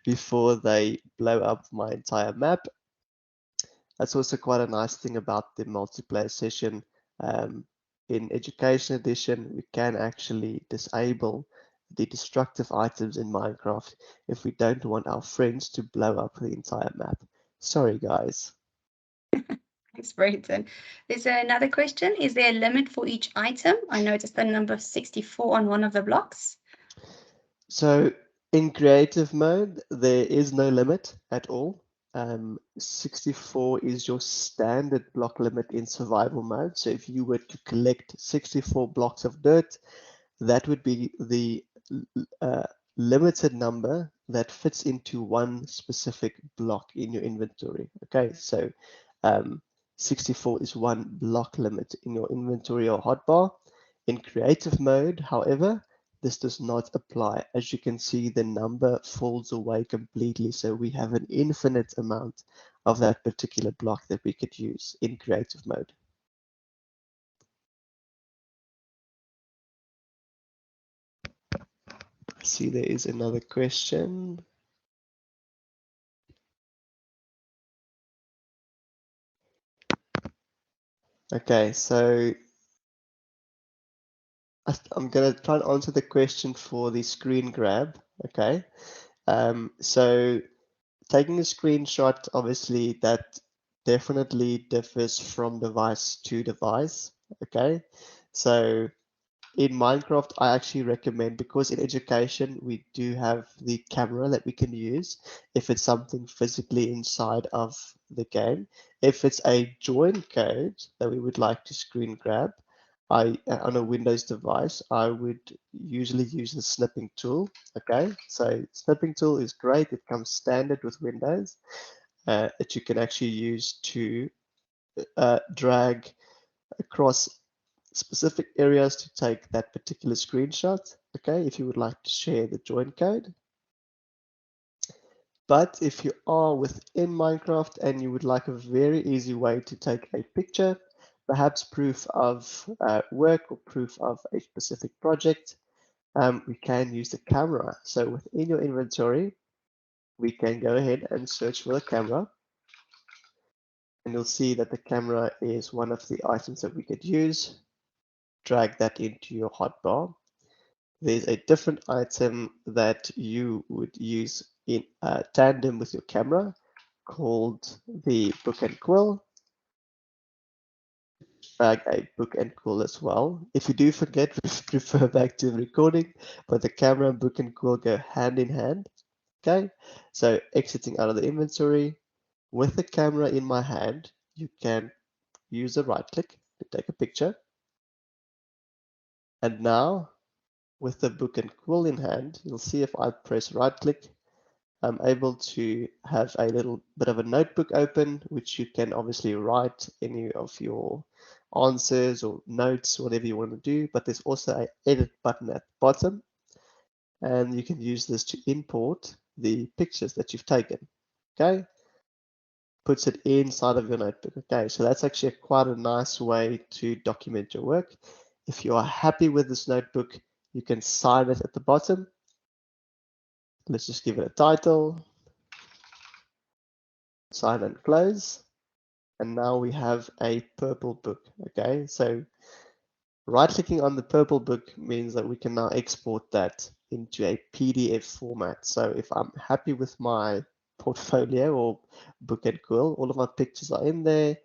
before they blow up my entire map. That's also quite a nice thing about the multiplayer session. In Education Edition, we can actually disable the destructive items in Minecraft if we don't want our friends to blow up the entire map. Sorry, guys. Thanks, Brenton. There's another question. Is there a limit for each item? I noticed the number 64 on one of the blocks. So in creative mode, there is no limit at all. 64 is your standard block limit in survival mode. So if you were to collect 64 blocks of dirt, that would be the limited number that fits into one specific block in your inventory. Okay, so 64 is one block limit in your inventory or hotbar. In creative mode, however, this does not apply. As you can see, the number falls away completely. So we have an infinite amount of that particular block that we could use in creative mode. I see there is another question. Okay, so I'm going to try and answer the question for the screen grab. Okay, so taking a screenshot, obviously that definitely differs from device to device. Okay, so in Minecraft, I actually recommend, because in education, we do have the camera that we can use if it's something physically inside of the game. If it's a join code that we would like to screen grab, on a Windows device, I would usually use the snipping tool. Okay, so snipping tool is great. It comes standard with Windows that you can actually use to drag across specific areas to take that particular screenshot. Okay, if you would like to share the join code. But if you are within Minecraft and you would like a very easy way to take a picture, perhaps proof of work or proof of a specific project, we can use the camera. So within your inventory, we can go ahead and search for the camera. And you'll see that the camera is one of the items that we could use. Drag that into your hotbar. there's a different item that you would use in tandem with your camera called the book and quill. A book and quill as well. If you do forget, refer back to the recording, but the camera and book and quill go hand in hand. Okay, so exiting out of the inventory with the camera in my hand, you can use a right click to take a picture. And now with the book and quill in hand, you'll see if I press right click, I'm able to have a little bit of a notebook open, which you can obviously write any of your answers or notes, whatever you want to do. But there's also an edit button at the bottom, and you can use this to import the pictures that you've taken. Okay, puts it inside of your notebook. Okay, so that's actually quite a nice way to document your work. If you are happy with this notebook, you can sign it at the bottom. Let's just give it a title, sign and close. And now we have a purple book. Okay, so right clicking on the purple book means that we can now export that into a PDF format. So if I'm happy with my portfolio or book and quill, all of my pictures are in there,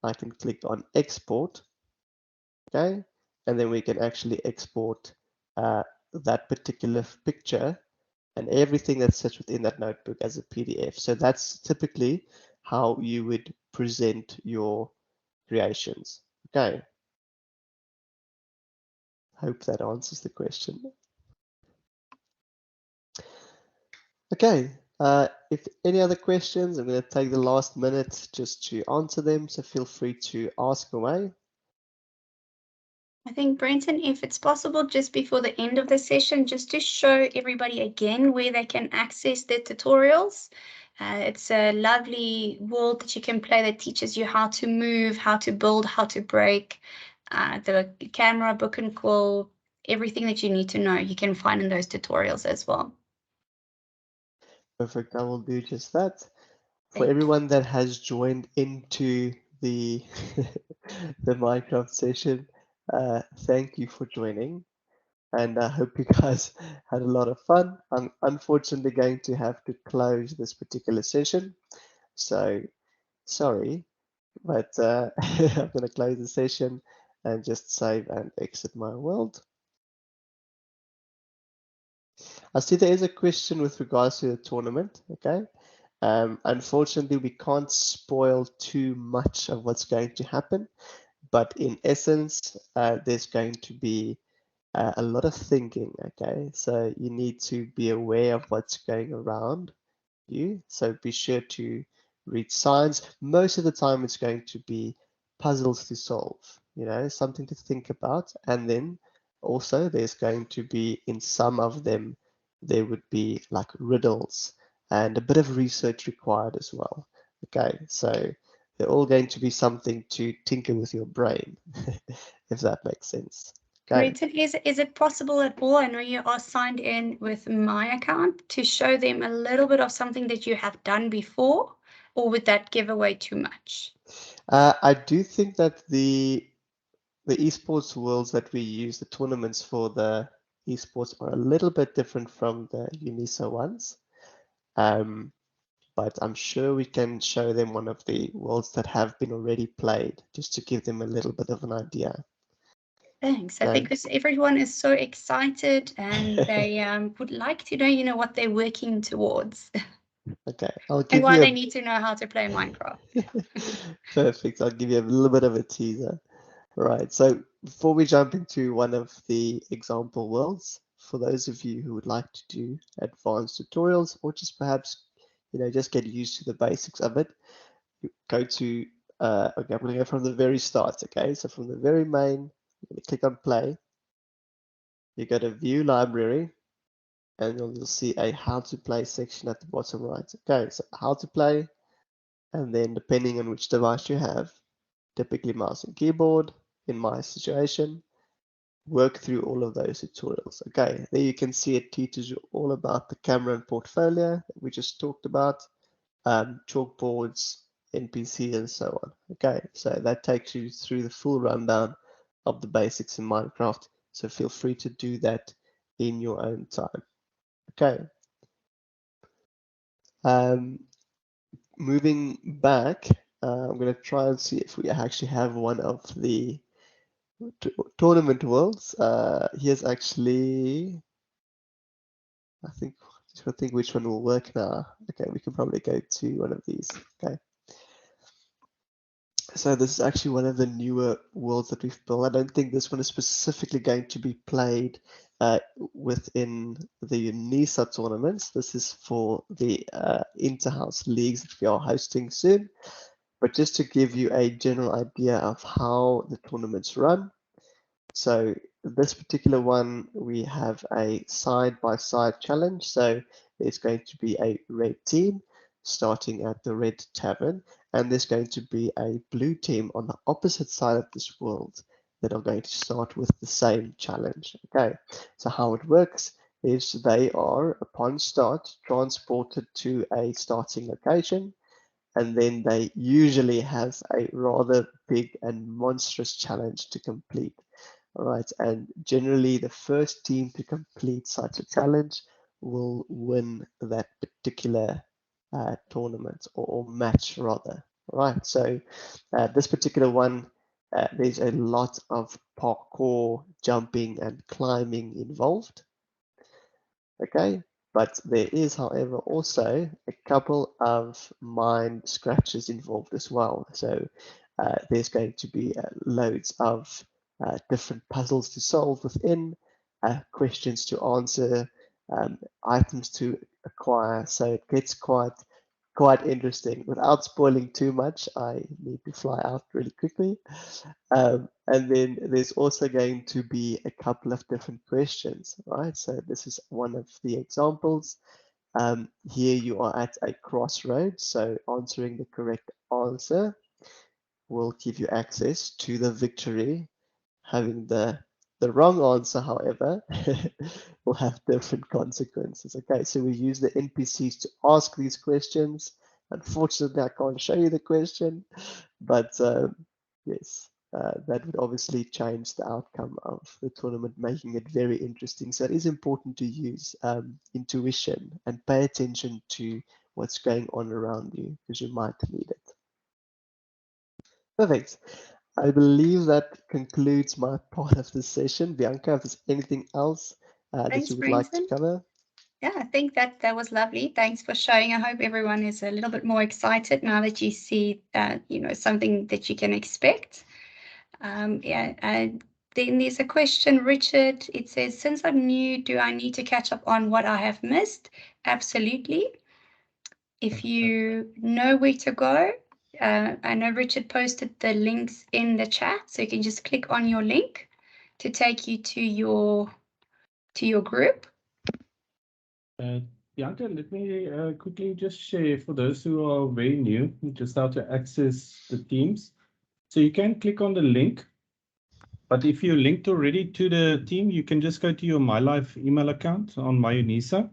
I can click on export. Okay, and then we can actually export that particular picture and everything that sits within that notebook as a PDF. So that's typically how you would present your creations. Okay. Hope that answers the question. Okay. If any other questions, I'm going to take the last minute just to answer them. So feel free to ask away. I think, Brenton, if it's possible, just before the end of the session, just to show everybody again where they can access the tutorials. It's a lovely world that you can play that teaches you how to move, how to build, how to break. The camera, book and quill, everything that you need to know, you can find in those tutorials as well. Perfect. I will do just that. For Thank everyone that has joined into the the Minecraft session, thank you for joining. And I hope you guys had a lot of fun. I'm unfortunately going to have to close this particular session. So sorry, but I'm going to close the session and just save and exit my world. I see there is a question with regards to the tournament. Okay. Unfortunately, we can't spoil too much of what's going to happen, but in essence, there's going to be a lot of thinking. Okay, so you need to be aware of what's going around you. So be sure to read signs. Most of the time, it's going to be puzzles to solve, something to think about. And then also, there's going to be in some of them, there would be like riddles and a bit of research required as well. Okay, so they're all going to be something to tinker with your brain, if that makes sense. Okay. Brenton, is it possible at all, I know you are signed in with my account, to show them a little bit of something that you have done before, or would that give away too much? I do think that the esports worlds that we use, the tournaments for the esports, are a little bit different from the UNISA ones. But I'm sure we can show them one of the worlds that have been already played, just to give them a little bit of an idea. Thanks. I think everyone is so excited and they would like to know, what they're working towards. Okay, I'll give And why you they need to know how to play Minecraft. Perfect. I'll give you a little bit of a teaser. Right. So before we jump into one of the example worlds, for those of you who would like to do advanced tutorials or just perhaps, just get used to the basics of it, you go to, okay, I'm going to go from the very start. Okay. So from the very main, you're going to click on play. You go to view library and you'll see a how to play section at the bottom right. Okay. So how to play. And then depending on which device you have, typically mouse and keyboard in my situation, work through all of those tutorials. Okay, there you can see it teaches you all about the camera and portfolio that we just talked about, chalkboards, NPC, and so on. Okay, so that takes you through the full rundown of the basics in Minecraft. So feel free to do that in your own time. Okay. Moving back, I'm going to try and see if we actually have one of the tournament worlds. Here's actually, I think, just trying to think which one will work now. Okay, we can probably go to one of these. Okay. So this is actually one of the newer worlds that we've built. I don't think this one is specifically going to be played within the UNISA tournaments. This is for the inter-house leagues that we are hosting soon. But just to give you a general idea of how the tournaments run. So this particular one, we have a side-by-side challenge. So there's going to be a red team starting at the red tavern, and there's going to be a blue team on the opposite side of this world that are going to start with the same challenge. Okay, so how it works is they are, upon start, transported to a starting location, and then they usually have a rather big and monstrous challenge to complete. All right, and generally the first team to complete such a challenge will win that particular tournament or match rather. All right, so this particular one, there's a lot of parkour, jumping and climbing involved. Okay, but there is, however, also a couple of mind scratches involved as well. So there's going to be loads of different puzzles to solve within, questions to answer, items to acquire. So it gets quite interesting. Without spoiling too much, I need to fly out really quickly. And then there's also going to be a couple of different questions, right? So this is one of the examples. Here you are at a crossroads, so answering the correct answer will give you access to the victory. Having the wrong answer, however, will have different consequences. Okay, so we use the NPCs to ask these questions. Unfortunately, I can't show you the question, but yes, that would obviously change the outcome of the tournament, making it very interesting. So it is important to use intuition and pay attention to what's going on around you because you might need it. Perfect. I believe that concludes my part of the session. Bianca, if there's anything else that Thanks, you would like to Brenton. cover? Yeah, I think that was lovely. Thanks for showing. I hope everyone is a little bit more excited now that you see something that you can expect. Yeah, and then there's a question, Richard. It says, since I'm new, do I need to catch up on what I have missed? Absolutely. If you know where to go, I know Richard posted the links in the chat, so you can just click on your link to take you to your group. Bianca, let me quickly just share for those who are very new, just how to access the teams. So you can click on the link, but if you're linked already to the team, you can just go to your MyLife email account on MyUnisa.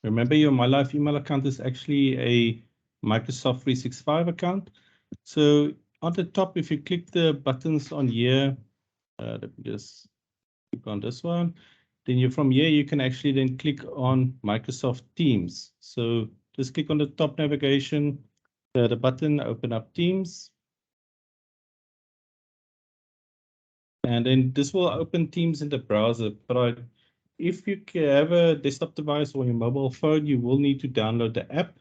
Remember, your MyLife email account is actually a Microsoft 365 account. So on the top, if you click the buttons on here, let me just click on this one. Then from here, you can actually then click on Microsoft Teams. So just click on the top navigation, the button, open up Teams. And then this will open Teams in the browser. But if you have a desktop device or your mobile phone, you will need to download the app.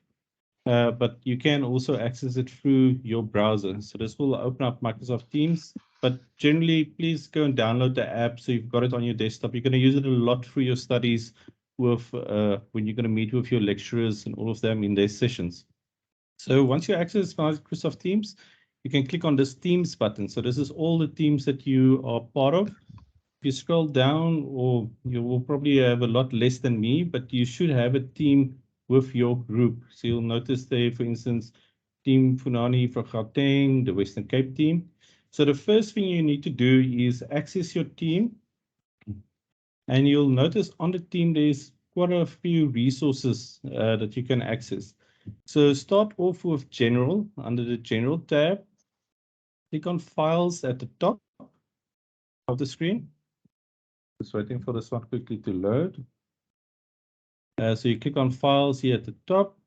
But you can also access it through your browser. So this will open up Microsoft Teams. But generally, please go and download the app so you've got it on your desktop. You're going to use it a lot through your studies with when you're going to meet with your lecturers and all of them in their sessions. So once you access Microsoft Teams, you can click on this Teams button. So this is all the teams that you are part of. If you scroll down, or you will probably have a lot less than me, but you should have a team with your group. So you'll notice there, for instance, Team Funani from Gauteng, the Western Cape team. So the first thing you need to do is access your team. And you'll notice on the team, there's quite a few resources that you can access. So start off with General, under the General tab. Click on Files at the top of the screen. Just waiting for this one quickly to load. So you click on files here at the top.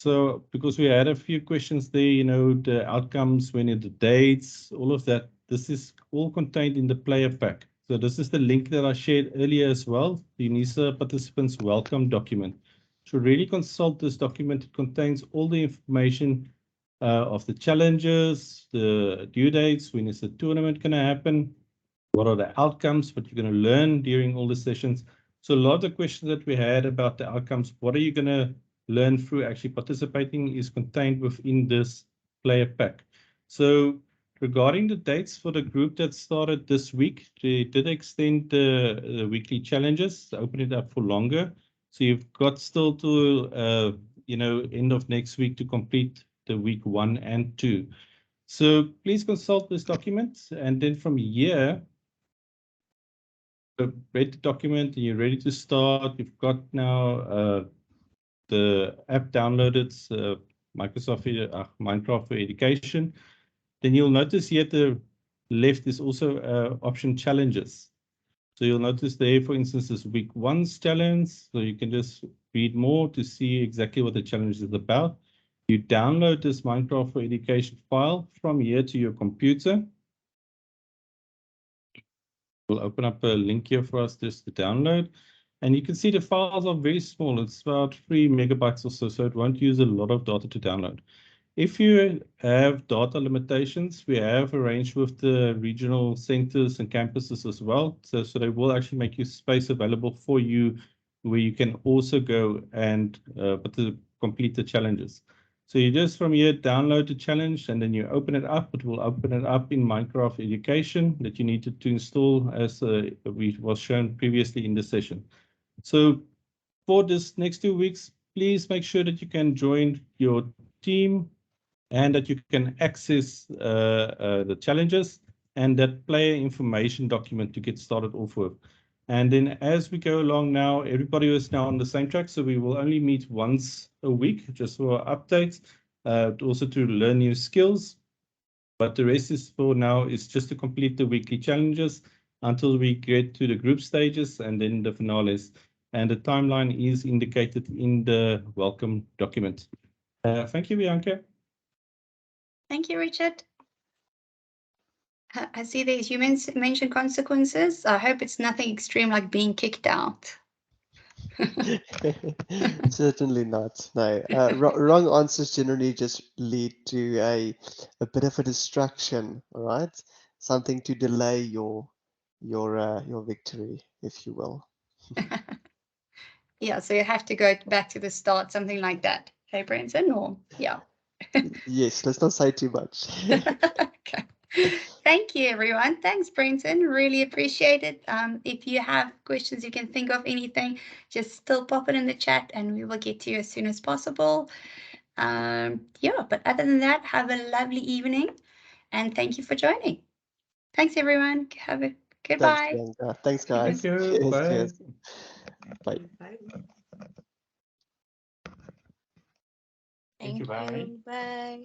So because we had a few questions there, you know, the outcomes, when the dates, all of that, this is all contained in the player pack. So this is the link that I shared earlier as well, the UNISA participants welcome document. So really consult this document. It contains all the information of the challenges, the due dates, when is the tournament going to happen, what are the outcomes, what you're going to learn during all the sessions. So a lot of the questions that we had about the outcomes, what are you going to learn through actually participating, is contained within this player pack. So regarding the dates for the group that started this week, they did extend the weekly challenges, open it up for longer. So you've got still to, end of next week to complete the week 1 and 2. So please consult this document, and then from here, read the document and you're ready to start. You've got now the app downloaded, Minecraft for Education. Then you'll notice here at the left is also option challenges. So you'll notice there, for instance, this week 1's challenge. So you can just read more to see exactly what the challenge is about. You download this Minecraft for Education file from here to your computer. We'll open up a link here for us just to download. And you can see the files are very small. It's about 3 megabytes or so it won't use a lot of data to download. If you have data limitations, we have arranged with the regional centers and campuses as well. So they will actually make you space available for you where you can also go and complete the challenges. So you just from here download the challenge and then you open it up. It will open it up in Minecraft Education that you need to install as was shown previously in the session. So for this next 2 weeks, please make sure that you can join your team and that you can access the challenges and that player information document to get started off with. And then as we go along now, everybody is now on the same track. So we will only meet once a week just for updates, also to learn new skills. But the rest is for now is just to complete the weekly challenges until we get to the group stages and then the finales. And the timeline is indicated in the welcome document. Thank you, Bianca. Thank you, Richard. I see there's you mentioned consequences. I hope it's nothing extreme like being kicked out. Certainly not. No, wrong answers generally just lead to a bit of a distraction. All right, something to delay your victory, if you will. Yeah, so you have to go back to the start, something like that. Hey, Brenton, or yeah. Yes, let's not say too much. Okay. Thank you, everyone. Thanks, Brenton. Really appreciate it. If you have questions, you can think of anything, just still pop it in the chat and we will get to you as soon as possible. Yeah, but other than that, have a lovely evening and thank you for joining. Thanks, everyone. Have a goodbye. Thanks, Bianca. Thanks, guys. Thank you. Bye. Cheers. Bye. Thank you. Bye.